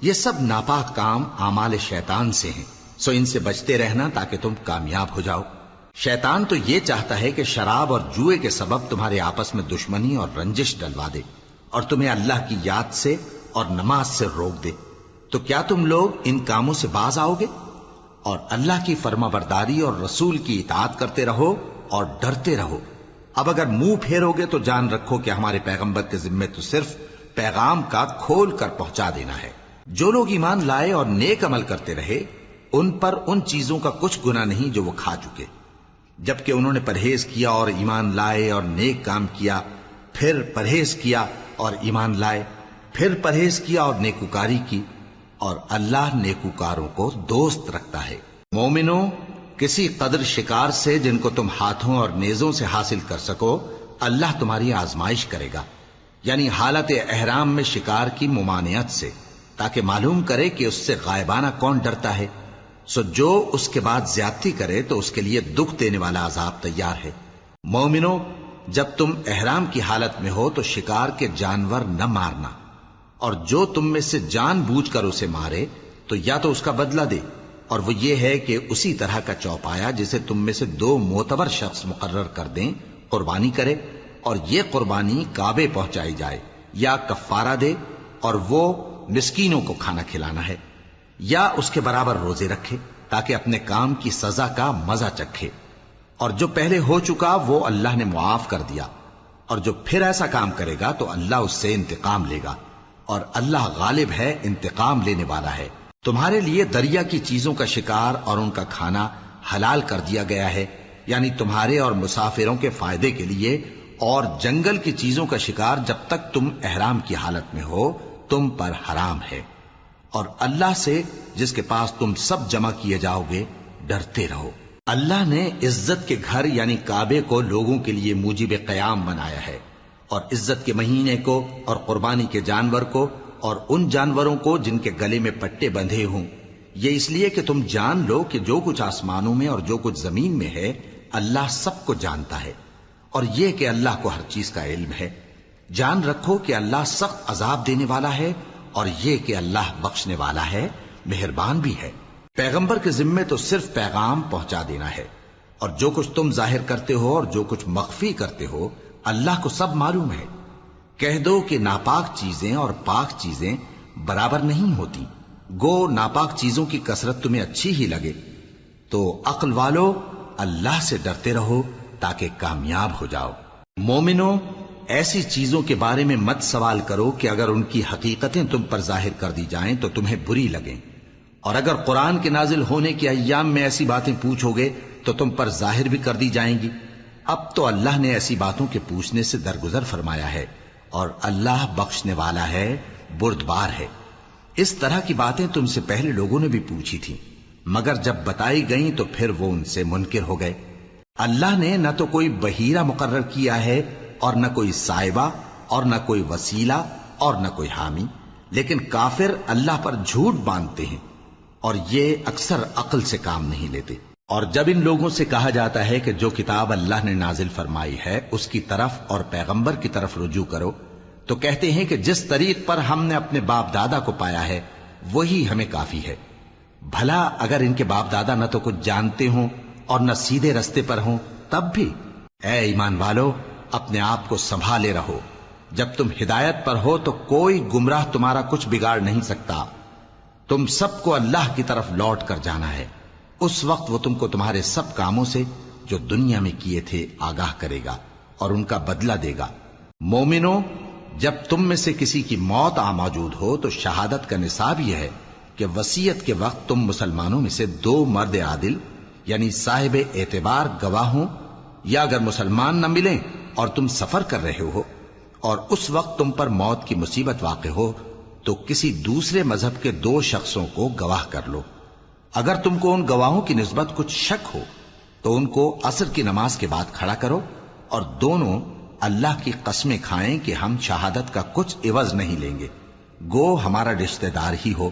یہ سب ناپاک کام اعمال شیطان سے ہیں، سو ان سے بچتے رہنا تاکہ تم کامیاب ہو جاؤ۔ شیطان تو یہ چاہتا ہے کہ شراب اور جوئے کے سبب تمہارے آپس میں دشمنی اور رنجش ڈلوا دے، اور تمہیں اللہ کی یاد سے اور نماز سے روک دے۔ تو کیا تم لوگ ان کاموں سے باز آؤ گے؟ اور اللہ کی فرما برداری اور رسول کی اطاعت کرتے رہو اور ڈرتے رہو۔ اب اگر منہ پھیرو گے تو جان رکھو کہ ہمارے پیغمبر کے ذمے تو صرف پیغام کا کھول کر پہنچا دینا ہے۔ جو لوگ ایمان لائے اور نیک عمل کرتے رہے ان پر ان چیزوں کا کچھ گناہ نہیں جو وہ کھا چکے، جبکہ انہوں نے پرہیز کیا اور ایمان لائے اور نیک کام کیا، پھر پرہیز کیا اور ایمان لائے، پھر پرہیز کیا اور نیکوکاری کی، اور اللہ نیکوکاروں کو دوست رکھتا ہے۔ مومنوں، کسی قدر شکار سے جن کو تم ہاتھوں اور نیزوں سے حاصل کر سکو اللہ تمہاری آزمائش کرے گا، یعنی حالت احرام میں شکار کی ممانعت سے، تاکہ معلوم کرے کہ اس سے غائبانہ کون ڈرتا ہے۔ سو جو اس کے بعد زیادتی کرے تو اس کے لیے دکھ دینے والا عذاب تیار ہے۔ مومنوں، جب تم احرام کی حالت میں ہو تو شکار کے جانور نہ مارنا، اور جو تم میں سے جان بوجھ کر اسے مارے تو یا تو اس کا بدلہ دے، اور وہ یہ ہے کہ اسی طرح کا چوپایا جسے تم میں سے 2 معتبر شخص مقرر کر دیں قربانی کرے، اور یہ قربانی کعبے پہنچائی جائے، یا کفارہ دے اور وہ مسکینوں کو کھانا کھلانا ہے، یا اس کے برابر روزے رکھے تاکہ اپنے کام کی سزا کا مزہ چکھے۔ اور جو پہلے ہو چکا وہ اللہ نے معاف کر دیا، اور جو پھر ایسا کام کرے گا تو اللہ اس سے انتقام لے گا، اور اللہ غالب ہے، انتقام لینے والا ہے۔ تمہارے لیے دریا کی چیزوں کا شکار اور ان کا کھانا حلال کر دیا گیا ہے، یعنی تمہارے اور مسافروں کے فائدے کے لیے، اور جنگل کی چیزوں کا شکار جب تک تم احرام کی حالت میں ہو تم پر حرام ہے۔ اور اللہ سے جس کے پاس تم سب جمع کیے جاؤ گے ڈرتے رہو۔ اللہ نے عزت کے گھر یعنی کعبے کو لوگوں کے لیے موجب قیام بنایا ہے، اور عزت کے مہینے کو اور قربانی کے جانور کو اور ان جانوروں کو جن کے گلے میں پٹے بندھے ہوں، یہ اس لیے کہ تم جان لو کہ جو کچھ آسمانوں میں اور جو کچھ زمین میں ہے اللہ سب کو جانتا ہے، اور یہ کہ اللہ کو ہر چیز کا علم ہے۔ جان رکھو کہ اللہ سخت عذاب دینے والا ہے، اور یہ کہ اللہ بخشنے والا ہے، مہربان بھی ہے۔ پیغمبر کے ذمے تو صرف پیغام پہنچا دینا ہے، اور جو کچھ تم ظاہر کرتے ہو اور جو کچھ مخفی کرتے ہو اللہ کو سب معلوم ہے۔ کہہ دو کہ ناپاک چیزیں اور پاک چیزیں برابر نہیں ہوتی، گو ناپاک چیزوں کی کثرت تمہیں اچھی ہی لگے، تو عقل والو اللہ سے ڈرتے رہو تاکہ کامیاب ہو جاؤ۔ مومنو، ایسی چیزوں کے بارے میں مت سوال کرو کہ اگر ان کی حقیقتیں تم پر ظاہر کر دی جائیں تو تمہیں بری لگیں، اور اگر قرآن کے نازل ہونے کے ایام میں ایسی باتیں پوچھو گے تو تم پر ظاہر بھی کر دی جائیں گی۔ اب تو اللہ نے ایسی باتوں کے پوچھنے سے درگزر فرمایا ہے، اور اللہ بخشنے والا ہے، بردبار ہے۔ اس طرح کی باتیں تم سے پہلے لوگوں نے بھی پوچھی تھیں، مگر جب بتائی گئیں تو پھر وہ ان سے منکر ہو گئے۔ اللہ نے نہ تو کوئی بحیرہ مقرر کیا ہے اور نہ کوئی سائبہ اور نہ کوئی وسیلہ اور نہ کوئی حامی، لیکن کافر اللہ پر جھوٹ باندھتے ہیں اور یہ اکثر عقل سے کام نہیں لیتے۔ اور جب ان لوگوں سے کہا جاتا ہے کہ جو کتاب اللہ نے نازل فرمائی ہے اس کی طرف اور پیغمبر کی طرف رجوع کرو، تو کہتے ہیں کہ جس طریق پر ہم نے اپنے باپ دادا کو پایا ہے وہی ہمیں کافی ہے۔ بھلا اگر ان کے باپ دادا نہ تو کچھ جانتے ہوں اور نہ سیدھے رستے پر ہوں تب بھی؟ اے ایمان والو، اپنے آپ کو سنبھالے رہو، جب تم ہدایت پر ہو تو کوئی گمراہ تمہارا کچھ بگاڑ نہیں سکتا۔ تم سب کو اللہ کی طرف لوٹ کر جانا ہے، اس وقت وہ تم کو تمہارے سب کاموں سے جو دنیا میں کیے تھے آگاہ کرے گا اور ان کا بدلہ دے گا۔ مومنو، جب تم میں سے کسی کی موت آ موجود ہو تو شہادت کا نصاب یہ ہے کہ وصیت کے وقت تم مسلمانوں میں سے 2 مرد عادل یعنی صاحب اعتبار گواہ ہوں، یا اگر مسلمان نہ ملیں اور تم سفر کر رہے ہو اور اس وقت تم پر موت کی مصیبت واقع ہو تو کسی دوسرے مذہب کے 2 شخصوں کو گواہ کر لو۔ اگر تم کو ان گواہوں کی نسبت کچھ شک ہو تو ان کو عصر کی نماز کے بعد کھڑا کرو، اور دونوں اللہ کی قسمیں کھائیں کہ ہم شہادت کا کچھ عوض نہیں لیں گے، گو ہمارا رشتہ دار ہی ہو،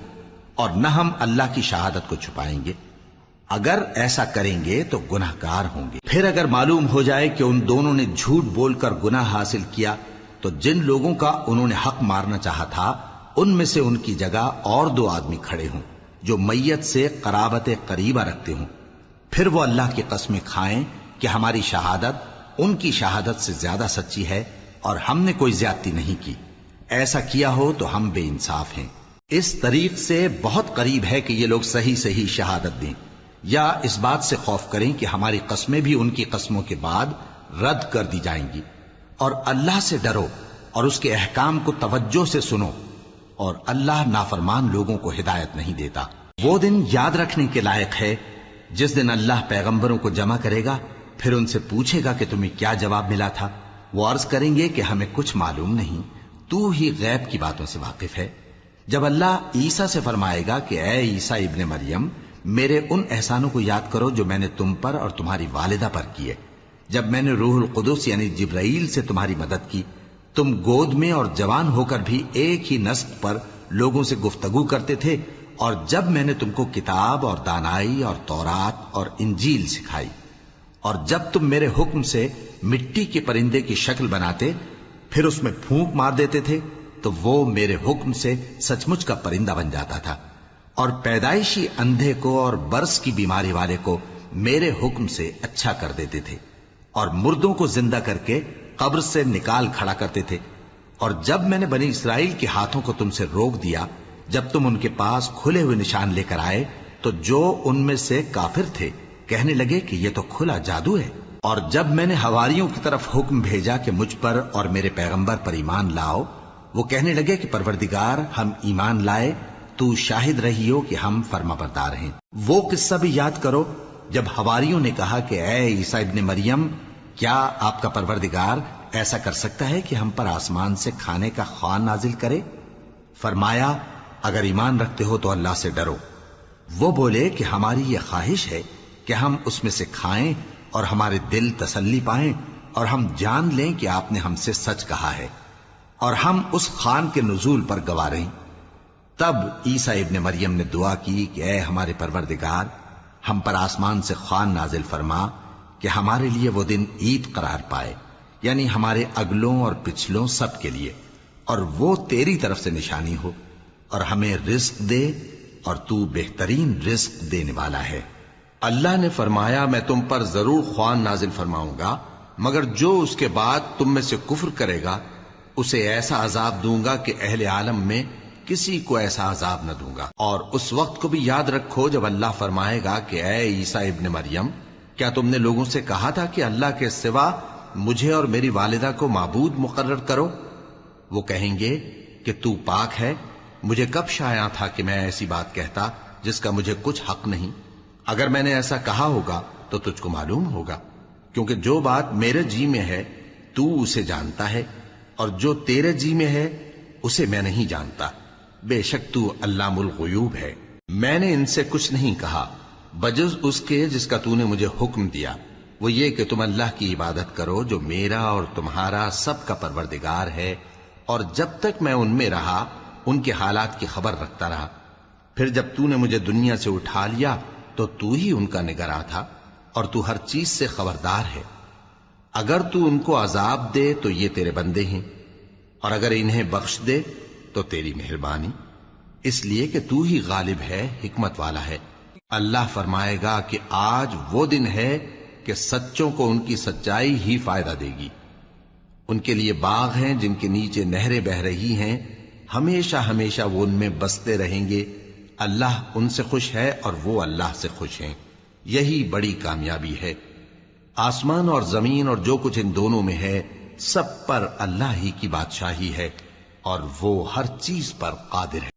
اور نہ ہم اللہ کی شہادت کو چھپائیں گے۔ اگر ایسا کریں گے تو گناہ گار ہوں گے۔ پھر اگر معلوم ہو جائے کہ ان دونوں نے جھوٹ بول کر گناہ حاصل کیا تو جن لوگوں کا انہوں نے حق مارنا چاہا تھا ان میں سے ان کی جگہ اور 2 آدمی کھڑے ہوں جو میت سے قرابت قریبہ رکھتے ہوں، پھر وہ اللہ کی قسمیں کھائیں کہ ہماری شہادت ان کی شہادت سے زیادہ سچی ہے اور ہم نے کوئی زیادتی نہیں کی۔ ایسا کیا ہو تو ہم بے انصاف ہیں۔ اس طریق سے بہت قریب ہے کہ یہ لوگ صحیح صحیح شہادت دیں، یا اس بات سے خوف کریں کہ ہماری قسمیں بھی ان کی قسموں کے بعد رد کر دی جائیں گی۔ اور اللہ سے ڈرو اور اس کے احکام کو توجہ سے سنو، اور اللہ نافرمان لوگوں کو ہدایت نہیں دیتا۔ وہ دن یاد رکھنے کے لائق ہے جس دن اللہ پیغمبروں کو جمع کرے گا، پھر ان سے پوچھے گا کہ تمہیں کیا جواب ملا تھا۔ وہ عرض کریں گے کہ ہمیں کچھ معلوم نہیں، تو ہی غیب کی باتوں سے واقف ہے۔ جب اللہ عیسیٰ سے فرمائے گا کہ اے عیسیٰ ابن مریم، میرے ان احسانوں کو یاد کرو جو میں نے تم پر اور تمہاری والدہ پر کیے، جب میں نے روح القدس یعنی جبرائیل سے تمہاری مدد کی، تم گود میں اور جوان ہو کر بھی ایک ہی نسق پر لوگوں سے گفتگو کرتے تھے، اور جب میں نے تم کو کتاب اور دانائی اور تورات اور انجیل سکھائی، اور جب تم میرے حکم سے مٹی کے پرندے کی شکل بناتے پھر اس میں پھونک مار دیتے تھے تو وہ میرے حکم سے سچ مچ کا پرندہ بن جاتا تھا، اور پیدائشی اندھے کو اور برس کی بیماری والے کو میرے حکم سے اچھا کر دیتے تھے، اور مردوں کو زندہ کر کے قبر سے نکال کھڑا کرتے تھے۔ اور جب میں نے بنی اسرائیل کے ہاتھوں کو تم سے روک دیا جب تم ان کے پاس کھلے ہوئے نشان لے کر آئے تو جو ان میں سے کافر تھے کہنے لگے کہ یہ تو کھلا جادو ہے۔ اور جب میں نے حواریوں کی طرف حکم بھیجا کہ مجھ پر اور میرے پیغمبر پر ایمان لاؤ، وہ کہنے لگے کہ پروردگار ہم ایمان لائے، تو شاہد رہی ہو کہ ہم فرما بردار ہیں۔ وہ قصہ بھی یاد کرو جب حواریوں نے کہا کہ اے عیسیٰ ابن مریم، کیا آپ کا پروردگار ایسا کر سکتا ہے کہ ہم پر آسمان سے کھانے کا خوان نازل کرے؟ فرمایا اگر ایمان رکھتے ہو تو اللہ سے ڈرو۔ وہ بولے کہ ہماری یہ خواہش ہے کہ ہم اس میں سے کھائیں اور ہمارے دل تسلی پائیں اور ہم جان لیں کہ آپ نے ہم سے سچ کہا ہے اور ہم اس خان کے نزول پر گواہ رہیں۔ تب عیسیٰ ابن مریم نے دعا کی کہ اے ہمارے پروردگار، ہم پر آسمان سے خوان نازل فرما کہ ہمارے لیے وہ دن عید قرار پائے، یعنی ہمارے اگلوں اور پچھلوں سب کے لیے، اور وہ تیری طرف سے نشانی ہو، اور ہمیں رزق دے اور تو بہترین رزق دینے والا ہے۔ اللہ نے فرمایا میں تم پر ضرور خوان نازل فرماؤں گا، مگر جو اس کے بعد تم میں سے کفر کرے گا اسے ایسا عذاب دوں گا کہ اہل عالم میں کسی کو ایسا عذاب نہ دوں گا۔ اور اس وقت کو بھی یاد رکھو جب اللہ فرمائے گا کہ اے عیسیٰ ابن مریم، کیا تم نے لوگوں سے کہا تھا کہ اللہ کے سوا مجھے اور میری والدہ کو معبود مقرر کرو؟ وہ کہیں گے کہ تو پاک ہے، مجھے کب شایع تھا کہ میں ایسی بات کہتا جس کا مجھے کچھ حق نہیں۔ اگر میں نے ایسا کہا ہوگا تو تجھ کو معلوم ہوگا، کیونکہ جو بات میرے جی میں ہے تو اسے جانتا ہے، اور جو تیرے جی میں ہے اسے میں نہیں جانتا۔ بے شک تو علام الغیوب ہے۔ میں نے ان سے کچھ نہیں کہا بجز اس کے جس کا تو نے مجھے حکم دیا، وہ یہ کہ تم اللہ کی عبادت کرو جو میرا اور تمہارا سب کا پروردگار ہے، اور جب تک میں ان میں رہا ان کے حالات کی خبر رکھتا رہا۔ پھر جب تو نے مجھے دنیا سے اٹھا لیا تو تو ہی ان کا نگراں تھا، اور تو ہر چیز سے خبردار ہے۔ اگر تو ان کو عذاب دے تو یہ تیرے بندے ہیں، اور اگر انہیں بخش دے تو تیری مہربانی، اس لیے کہ تو ہی غالب ہے، حکمت والا ہے۔ اللہ فرمائے گا کہ آج وہ دن ہے کہ سچوں کو ان کی سچائی ہی فائدہ دے گی۔ ان کے لیے باغ ہیں جن کے نیچے نہریں بہ رہی ہیں، ہمیشہ ہمیشہ وہ ان میں بستے رہیں گے۔ اللہ ان سے خوش ہے اور وہ اللہ سے خوش ہیں، یہی بڑی کامیابی ہے۔ آسمان اور زمین اور جو کچھ ان دونوں میں ہے سب پر اللہ ہی کی بادشاہی ہے، اور وہ ہر چیز پر قادر ہے۔